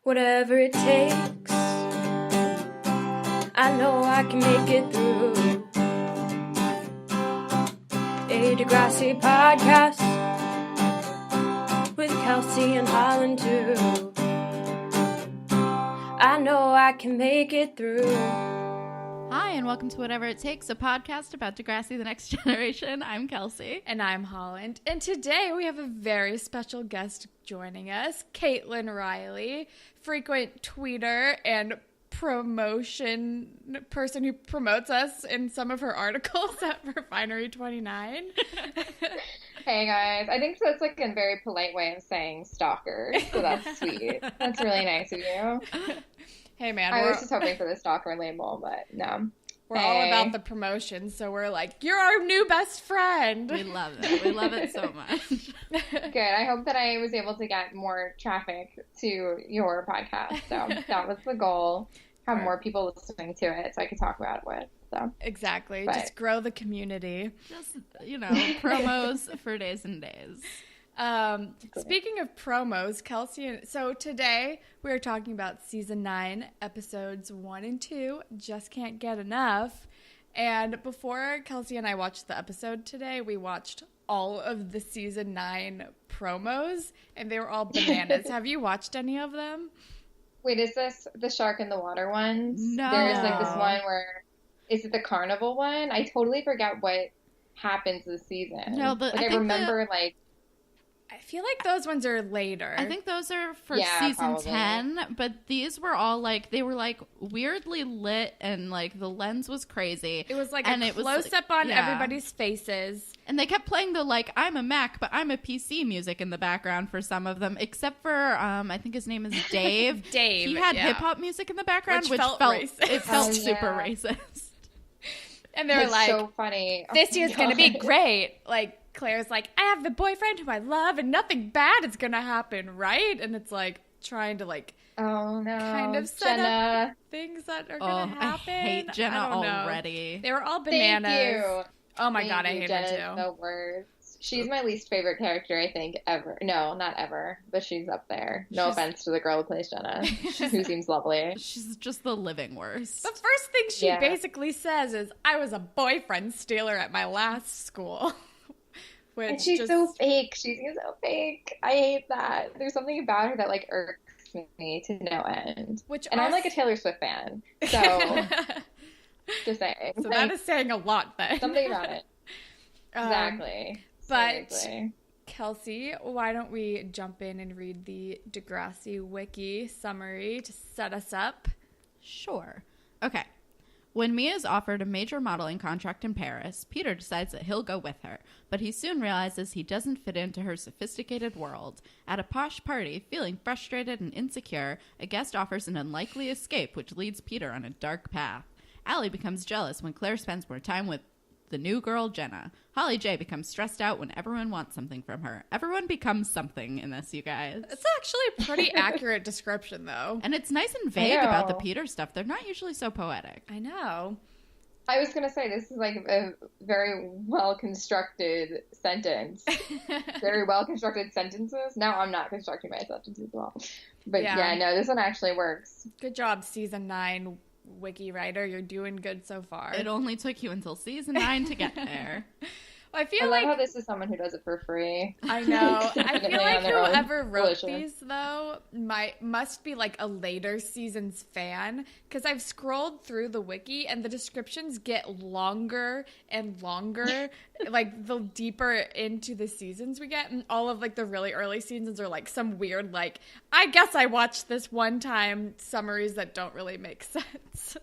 Whatever it takes, I know I can make it through. A Degrassi podcast with Kelsey and Holland too. I know I can make it through. Hi, and welcome to Whatever It Takes, a podcast about Degrassi, the Next Generation. I'm Kelsey. And I'm Holland. And today we have a very special guest joining us, Kaitlin Reilly, frequent tweeter and promotion person who promotes us in some of her articles at Refinery29. Hey guys, I think that's like a very polite way of saying stalker, so that's sweet. That's really nice of you. Hey man, I was just hoping for the stalker label, but no. We're all about the promotion, so we're like, you're our new best friend. We love it. We love it so much. Good. I hope that I was able to get more traffic to your podcast. So that was the goal. Have more people listening to it so I could talk about it with. So exactly. Just grow the community. Just, promos for days and days. Speaking of promos, Kelsey, so today we are talking about season 9, episodes 1 and 2, Just Can't Get Enough. And before Kelsey and I watched the episode today, we watched all of the season 9 promos, and they were all bananas. Have you watched any of them? Wait, is this the shark in the water ones? No. There's like this one where, is it the carnival one? I totally forget what happens this season. No, but I remember I feel like those ones are later. I think those are for season probably. 10, but these were all they were weirdly lit, and the lens was crazy. It was a close-up on everybody's faces. And they kept playing the I'm a Mac, but I'm a PC music in the background for some of them, except for, I think his name is Dave. Dave, he had hip-hop music in the background, which felt racist. It felt super racist. And they were so funny. This year's going to be great. Claire's I have the boyfriend who I love and nothing bad is going to happen, right? And it's trying to oh no, kind of set up things that are going to happen. I hate Jenna already. They were all bananas. Thank you. Oh my God, I hate Jenna's her too. The worst. She's my least favorite character, I think, ever. No, not ever, but she's up there. No offense to the girl who plays Jenna, who seems lovely. She's just the living worst. The first thing she basically says is, I was a boyfriend stealer at my last school. And she's so fake. She's so fake. I hate that. There's something about her that irks me to no end. I'm a Taylor Swift fan, so just saying. So that is saying a lot then. Something about it. Exactly. But Kelsey, why don't we jump in and read the Degrassi Wiki summary to set us up? Sure. Okay. When Mia is offered a major modeling contract in Paris, Peter decides that he'll go with her, but he soon realizes he doesn't fit into her sophisticated world. At a posh party, feeling frustrated and insecure, a guest offers an unlikely escape, which leads Peter on a dark path. Allie becomes jealous when Claire spends more time with the new girl, Jenna. Holly J becomes stressed out when everyone wants something from her. Everyone becomes something in this, you guys. It's actually a pretty accurate description, though. And it's nice and vague about the Peter stuff. They're not usually so poetic. I know. I was going to say, this is a very well-constructed sentence. Very well-constructed sentences. Now I'm not constructing my sentences well. But no, this one actually works. Good job, Season 9 Wiki writer. You're doing good so far. It only took you until season 9 to get there. I love how this is someone who does it for free. I know. I feel like whoever wrote these, though, must be a later season's fan, because I've scrolled through the wiki and the descriptions get longer and longer, the deeper into the seasons we get, and all of the really early seasons are some weird I guess I watched this one time summaries that don't really make sense.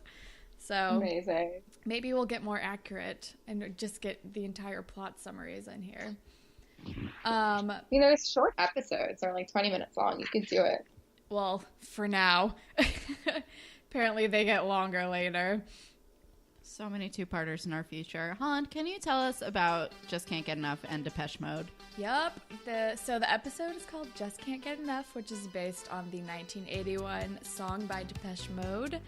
So amazing. Maybe we'll get more accurate and just get the entire plot summaries in here. It's short episodes. They're 20 minutes long. You could do it. Well, for now. Apparently they get longer later. So many two-parters in our future. Holland, can you tell us about Just Can't Get Enough and Depeche Mode? Yep. So the episode is called Just Can't Get Enough, which is based on the 1981 song by Depeche Mode.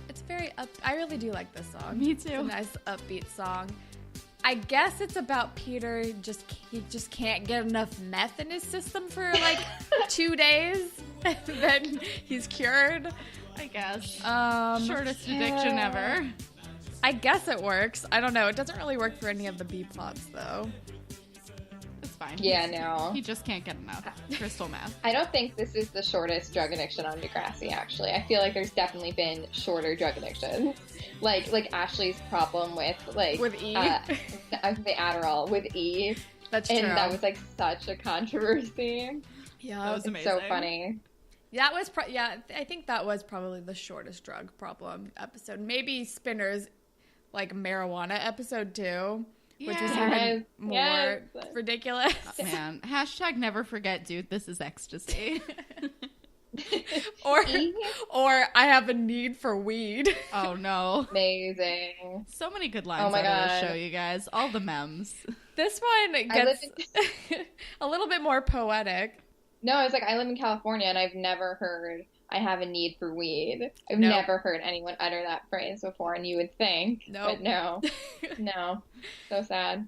It's very I really do like this song. Me too. It's a nice upbeat song. I guess it's about Peter. He just can't get enough meth in his system for like 2 days, and then he's cured. I guess. Shortest addiction ever. I guess it works. I don't know. It doesn't really work for any of the B plots, though. It's fine. Yeah, no. He just can't get enough crystal meth. I don't think this is the shortest drug addiction on Degrassi, actually. I feel like there's definitely been shorter drug addictions. Like Ashley's problem with E. The Adderall with E. That's true. And that was like such a controversy. Yeah, that was amazing. So funny. That was I think that was probably the shortest drug problem episode. Maybe Spinner's like marijuana episode 2, which was even more ridiculous. Oh, man, hashtag never forget, dude. This is ecstasy. or I have a need for weed. Oh no! Amazing. So many good lines out of this show, you guys. All the memes. This one gets a little bit more poetic. No, I was like, I live in California, and I've never heard I have a need for weed. I've never heard anyone utter that phrase before, and you would think. But no. No. So sad.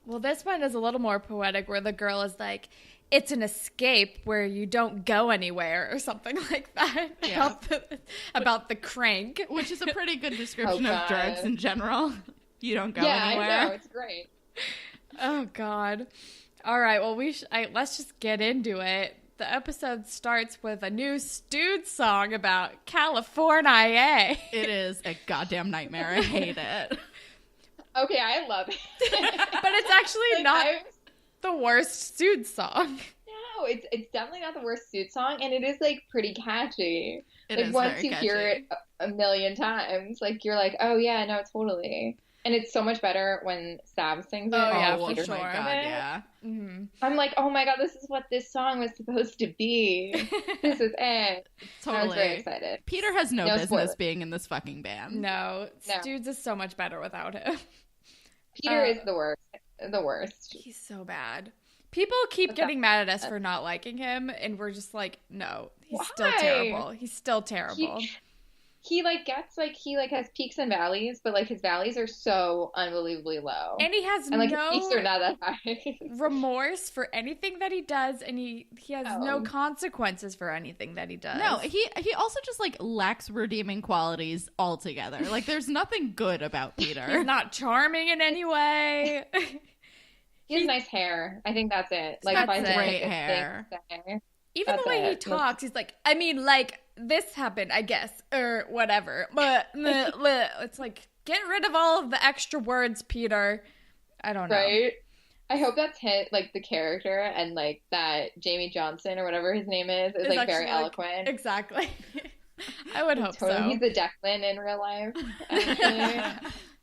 Well, this one is a little more poetic, where the girl is like, it's an escape where you don't go anywhere, or something like that. Yeah. About the crank. Which is a pretty good description of drugs in general. You don't go anywhere. Yeah, I know. It's great. Oh, God. All right, well, let's just get into it. The episode starts with a new Stewed song about California. It is a goddamn nightmare. I hate it. Okay, I love it. But it's actually not the worst Stewed song. No, it's definitely not the worst Stewed song, and it is, like, pretty catchy. It like, is once very you catchy. hear it a million times, like, you're like, oh, yeah, no, totally. And it's so much better when Sav sings it. Oh, yeah, for for sure. sure. God, yeah. Mm-hmm. I'm like, oh my God, this is what this song was supposed to be. This is it. Totally. I was very excited. Peter has no business spoiler. being in this fucking band. No, Stewed is so much better without him. Peter is the worst. The worst. He's so bad. People keep getting mad at us for not liking him, and we're just like, no, he's still terrible. He's still terrible. He has peaks and valleys, but like his valleys are so unbelievably low. And he has his peaks are not that high. remorse for anything that he does, and he has no consequences for anything that he does. No, he also just like lacks redeeming qualities altogether. Like there's nothing good about Peter. He's not charming in any way. He has nice hair. I think that's it. Like that's great hair. Even the way he talks, he's like, I mean, like, this happened, I guess, or whatever. But it's like, get rid of all of the extra words, Peter. I don't know. Right? I hope that's the character, and like that Jamie Johnson or whatever his name is like very eloquent. Exactly. I would hope so. He's a Declan in real life.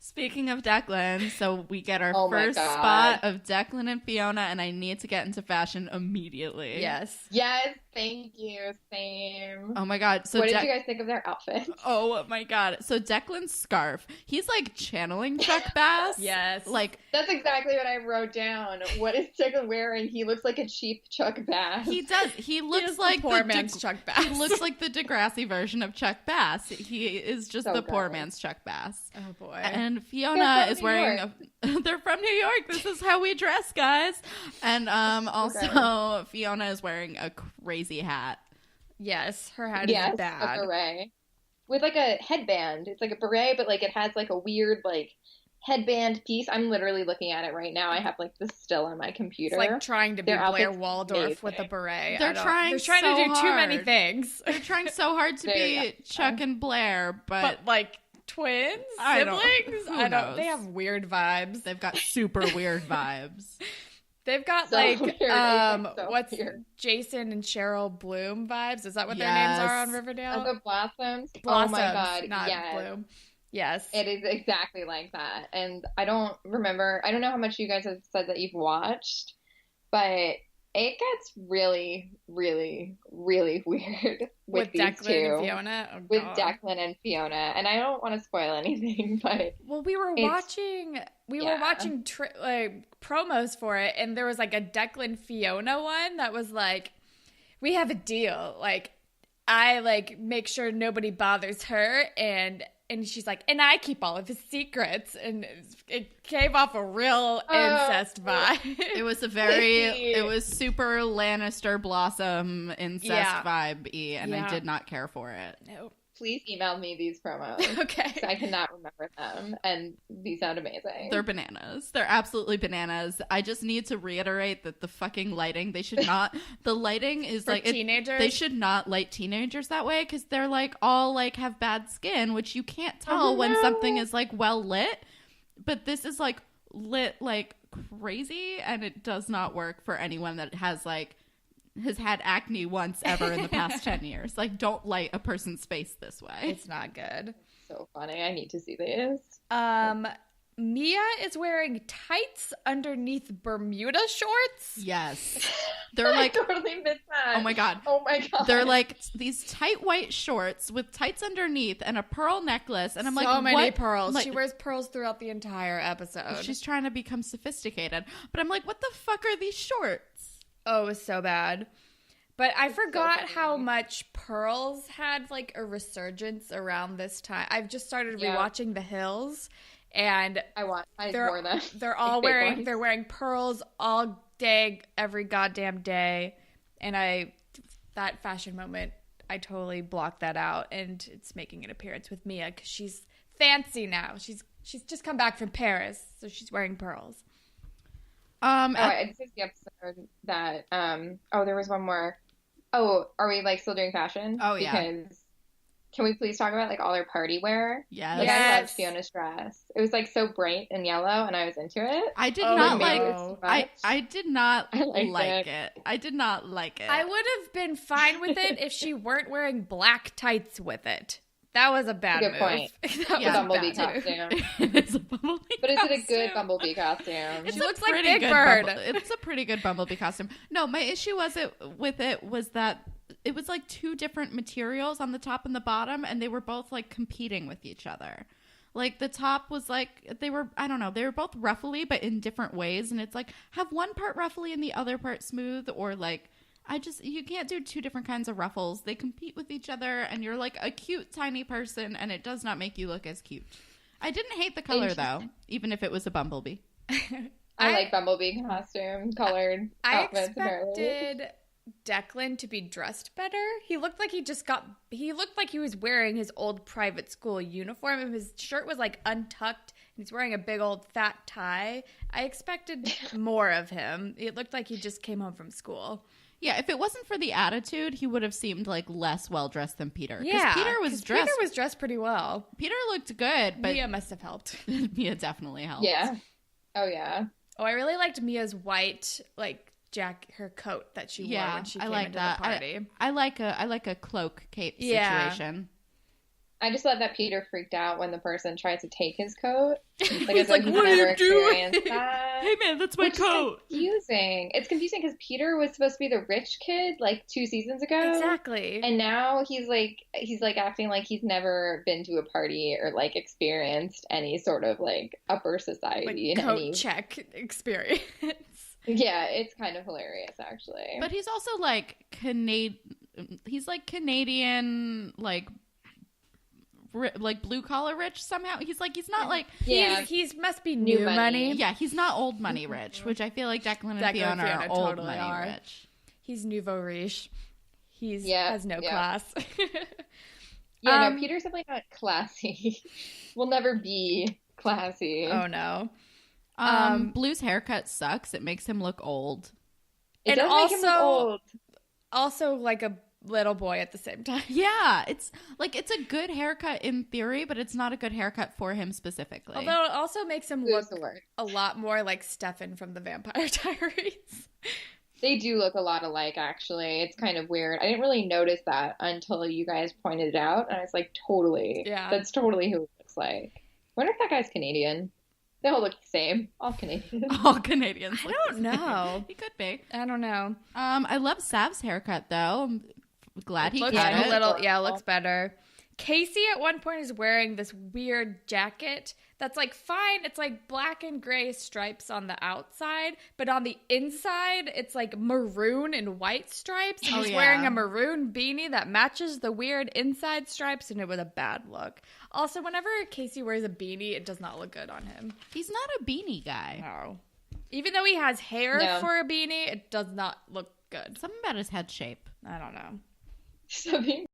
Speaking of Declan, so we get our first spot of Declan and Fiona, and I need to get into fashion immediately. Yes, thank you. Same. Oh my God. So what did you guys think of their outfits? Oh my God. So Declan's scarf, he's like channeling Chuck Bass. Yes. Like that's exactly what I wrote down. What is Declan wearing? He looks like a cheap Chuck Bass. He does. He looks like the poor man's Chuck Bass. He looks like the Degrassi version of Chuck Bass. He is just the poor man's Chuck Bass. Oh boy. And Fiona is wearing they're from New York. This is how we dress, guys. And also Fiona is wearing a crazy hat. Yes, her hat is bad. A beret. With like a headband. It's like a beret, but like it has like a weird like headband piece. I'm literally looking at it right now. I have like this still on my computer. It's like trying to be Blair Waldorf with a beret. They're trying to do too many things. They're trying so hard to be Chuck and Blair, but like twins? Siblings? I don't know. They have weird vibes. They've got super weird vibes. They've got what's weird. Jason and Cheryl Bloom vibes? Is that what their names are on Riverdale? The Blossoms? Oh my God. Not Bloom. Yes. It is exactly like that. And I don't know how much you guys have said that you've watched, but it gets really, really, really weird with these Declan two. And Fiona? Oh, with Declan and Fiona. And I don't want to spoil anything, but we were watching promos for it, and there was like a Declan Fiona one that was like, we have a deal. Like, I like make sure nobody bothers her, and and she's like, and I keep all of his secrets, and it gave off a real incest vibe. It was it was super Lannister Blossom incest vibe-y, and I did not care for it. No. Please email me these promos. Okay. I cannot remember them, and these sound amazing. They're bananas. They're absolutely bananas. I just need to reiterate that the fucking lighting, they should not, the lighting is for like, teenagers? They should not light teenagers that way, because they're like all like have bad skin, which you can't tell when something is like well lit, but this is like lit like crazy, and it does not work for anyone that has had acne once ever in the past 10 years. Like, don't light a person's face this way. It's not good. So funny. I need to see these. Mia is wearing tights underneath Bermuda shorts. Yes. They're like, I totally missed that. Oh my god. They're like these tight white shorts with tights underneath and a pearl necklace. And I'm like, so many what? pearls. Like, she wears pearls throughout the entire episode. She's trying to become sophisticated. But I'm like, what the fuck are these shorts? Oh, it was so bad. But I forgot how much pearls had like a resurgence around this time. I've just started rewatching The Hills, and I wore them. They're all wearing pearls all day, every goddamn day. And that fashion moment, I totally blocked that out, and it's making an appearance with Mia because she's fancy now. She's just come back from Paris, so she's wearing pearls. This is the episode that there was one more. Oh, are we like still doing fashion? Oh yeah. Because can we please talk about like all their party wear? Yes. Like, I loved Fiona's dress. It was like so bright and yellow, and I was into it. I did not like it. I did not like it. I did not like it. I would have been fine with it if she weren't wearing black tights with it. That was a bad move. Point. Bumblebee costume. It's a Bumblebee But is it a good Bumblebee costume? It looks like Big Bird. It's a pretty good Bumblebee costume. No, my issue was that it was like two different materials on the top and the bottom, and they were both like competing with each other. Like the top was like, they were both ruffly, but in different ways. And it's like, have one part ruffly and the other part smooth, or like, you can't do two different kinds of ruffles. They compete with each other, and you're like a cute, tiny person, and it does not make you look as cute. I didn't hate the color, though, even if it was a bumblebee. I like bumblebee costume colored outfits. I expected Declan to be dressed better. He looked like he looked like he was wearing his old private school uniform, and his shirt was like untucked, and he's wearing a big old fat tie. I expected more of him. It looked like he just came home from school. Yeah, if it wasn't for the attitude, he would have seemed like less well-dressed than Peter. Yeah, Peter was dressed pretty well. Peter looked good, but Mia must have helped. Mia definitely helped. Yeah. Oh, yeah. Oh, I really liked Mia's white, like, her coat that she wore when she came into the party. I like a cloak cape situation. I just love that Peter freaked out when the person tried to take his coat. Like, he's like, what are you doing? Hey man, that's my coat. It's confusing because Peter was supposed to be the rich kid like 2 seasons ago. Exactly. And now he's like acting like he's never been to a party or like experienced any sort of like upper society. Like coat check experience. Yeah, it's kind of hilarious actually. But he's also like he's like Canadian, like blue collar rich somehow. He's not like he's must be new money. Yeah, he's not old money rich, which I feel like Declan and Fiona are old totally money rich. He's nouveau riche. Has no class. No, Peter's definitely not classy. Will never be classy. Oh no. Blue's haircut sucks. It makes him look old. It does make him look old. Also like a little boy at the same time. Yeah, it's a good haircut in theory, but it's not a good haircut for him specifically. Although it also makes him look a lot more like Stefan from the Vampire Diaries. They do look a lot alike, actually. It's kind of weird. I didn't really notice that until you guys pointed it out, and I was like, totally. Yeah. That's totally who it looks like. I wonder if that guy's Canadian. They all look the same. All Canadians. All Canadians. I don't know. He could be. I don't know. I love Sav's haircut, though. I'm glad he cut it. It looks better. Casey at one point is wearing this weird jacket that's like fine. It's like black and gray stripes on the outside, but on the inside, it's like maroon and white stripes. And he's wearing a maroon beanie that matches the weird inside stripes, and it was a bad look. Also, whenever Casey wears a beanie, it does not look good on him. He's not a beanie guy. No. Even though he has hair for a beanie, it does not look good. Something about his head shape. I don't know. Something